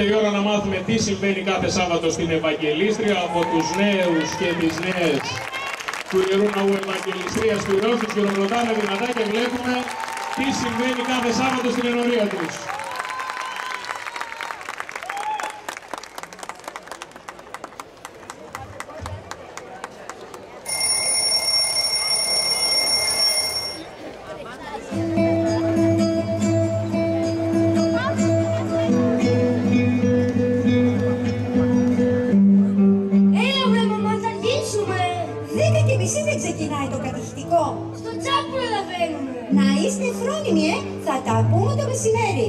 Η ώρα να μάθουμε τι συμβαίνει κάθε Σάββατο στην Ευαγγελίστρια από τους νέους και τις νέες του Ιερού Ναού Ευαγγελιστρίας του Ηρώου. Τους χειροκροτάμε δυνατά και βλέπουμε τι συμβαίνει κάθε Σάββατο στην ενορία τους. Δεν ξεκινάει το κατηχητικό. Στο τσάκ προλαβαίνουμε. Να είστε φρόνιμοι, θα τα πούμε το μεσημέρι.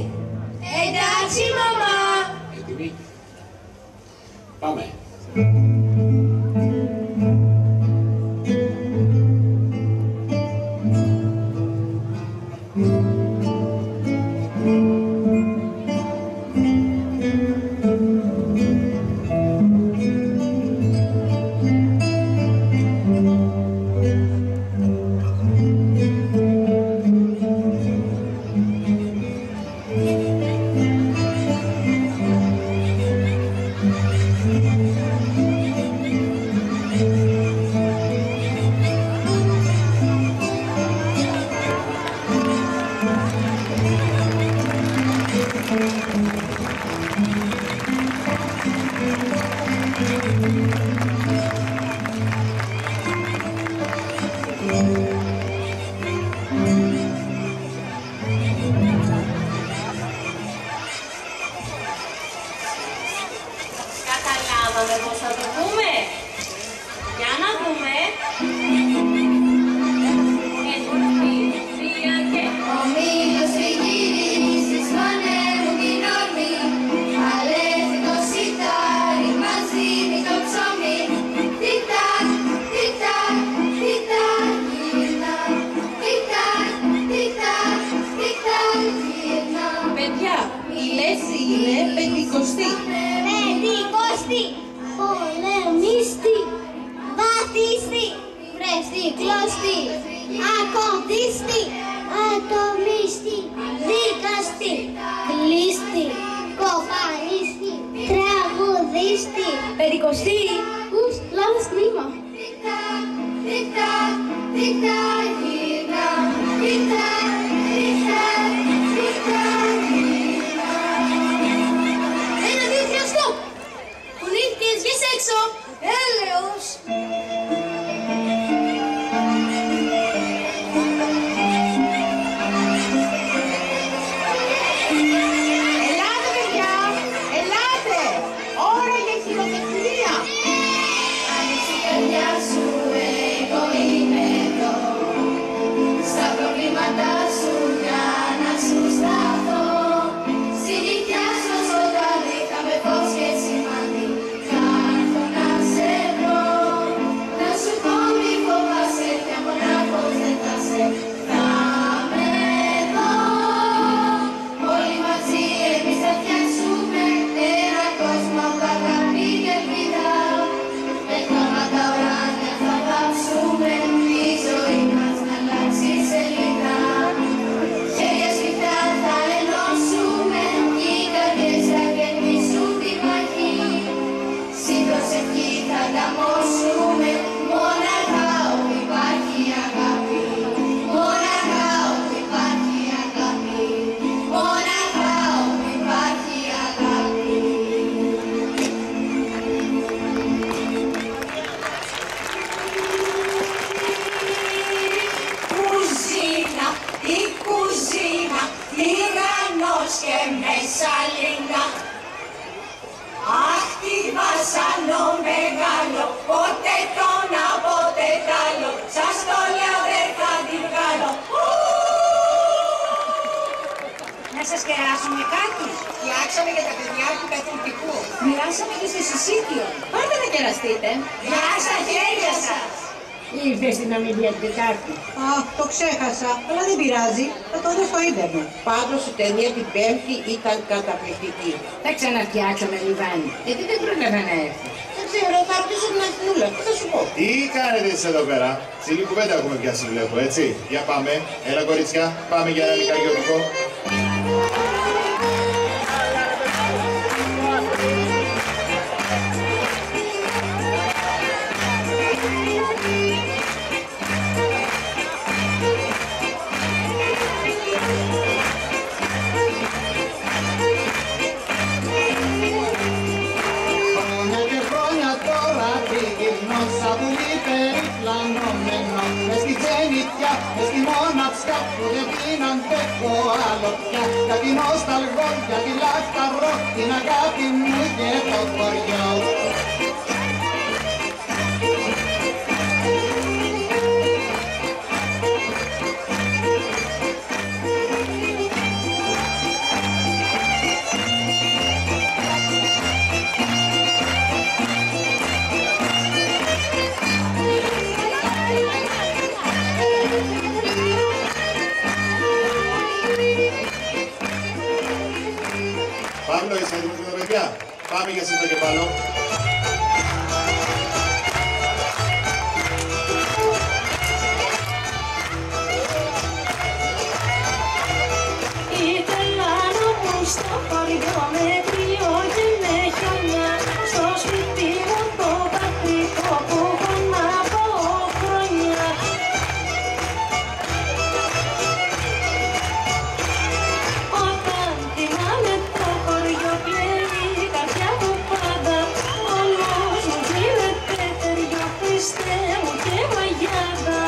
Εντάξει, μαμά. Έτοιμοι. Πάμε. Καταλάβαμε πώς θα το πούμε. Για να δούμε. Ο μήλος τριγυρίζει στις φανέρου την ορμή, αλεύει το σιτάρι μαζί με το ψωμί. Τιτάκ, τιτάκ, τιτάκ γυρνά, τιτάκ, τιτάκ, τιτάκ γυρνά. Παιδιά, η λέξη είναι πεντηκοστή. Πεντηκοστή, πολεμιστή, βαθιστή, βρεφτικλωστή, ακοντιστή, ατομιστή, δικαστή, κλειστή, κοφανιστή, τραγουδιστή. Πεντηκοστή. Ους, λάθος τμήμα. Τιτάκ, τιτάκ, τιτάκ γυρνά, τιτάκ, τιτάκ, τιτάκ γυρνά. Ένα, δύο, τρία, στοπ. Κουνήθηκες, βγες έξω. Έλεος. Ελάτε, παιδιά! Ελάτε! Ώρα για χειροτεχνία! Άνοιξε η καρδιά σου, εγώ είμαι εδώ. Στα προβλήματά σου για να σου σταθώ. Στη δικιά σου σκοτάδι θα με φως και σημάδι. Θα έρθω να σε βρω. Να σου πω μη φοβάσαι, πια μονάχος δεν θα σε. Θα με δω. Όλοι μαζί εμείς θα φτιάξουμε ένα κόσμο από αγάπη και ελπίδα. Με χρώματα ουράνια θα βάψουμε τη ζωή μας να αλλάξει σελίδα. Χέρια σφιχτά θα ενώσουμε κι οι καρδιές θα κερδίσουν τη μάχη. Στην προσευχή θα ανταμώσουμε μονάχα όπου υπάρχει αγάπη. Μονάχα όπου υπάρχει αγάπη. Μονάχα όπου υπάρχει αγάπη. Κουζίνα, η κουζίνα, τυραννός και μεσαλίνα. Αχ, τι βασανό μεγάλο, πότε το να πότε τ' άλλο. Σας το λέω δεν θα τη βγάλω. Να σας κεράσουμε κάτι. Φτιάξαμε για τα παιδιά του καθηγητικού. Μοιράσαμε και στο συσίτιο. Πάρτε να κεραστείτε. Γεια στα χέρια σας. Ήρθε στην ομιλία την Τετάρτη. Αχ, το ξέχασα, αλλά δεν πειράζει. Θα το δω στο ίντερνετ. Πάντως η ταινία την Πέμπτη ήταν καταπληκτική. Θα ξαναφτιάξουμε Λιβάνι. Γιατί δεν πρόλαβα να έρθει. Δεν ξέρω, θα ρωτήσω την Αθηνούλα, τι θα σου πω. Τι κάνετε εσείς εδώ πέρα. Ψηλή κουβέντα έχουμε πιάσει βλέπω, έτσι. Για πάμε. Έλα κορίτσια, πάμε για ένα λιγάκι οδικό. καλοκιά, γιατί νοσταλγώ, γιατί λαχταρώ την αγάπη μου και το χωριό. Παύλο, είσαι έτοιμος με τα παιδιά? Πάμε για σύντο κεφάλο. Ήθελα να μπω στο χωριό με κρύο και με χιόνια, στο σπίτι μου το πατρικό που έχω να πω χρόνια. Όταν θυμάμαι το χωριό κλαίει η καρδιά μου πάντα, όλος μου γίνεται ταιριό, Χριστέ μου και μαγιάδα.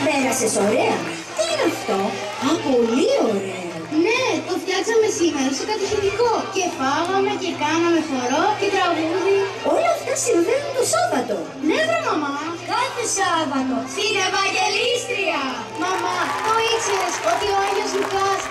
Πέρασες ωραία. Τι είναι αυτό? Α, πολύ ωραίο. Ναι, το φτιάξαμε σήμερα στο κατηχητικό και φάγαμε και κάναμε χορό και τραγούδι. Όλα αυτά συμβαίνουν το Σάββατο. Ναι, βρε μαμά. Κάθε Σάββατο. Στην Ευαγγελίστρια. Μαμά, το ήξερες ότι ο Άγιος Λουκάς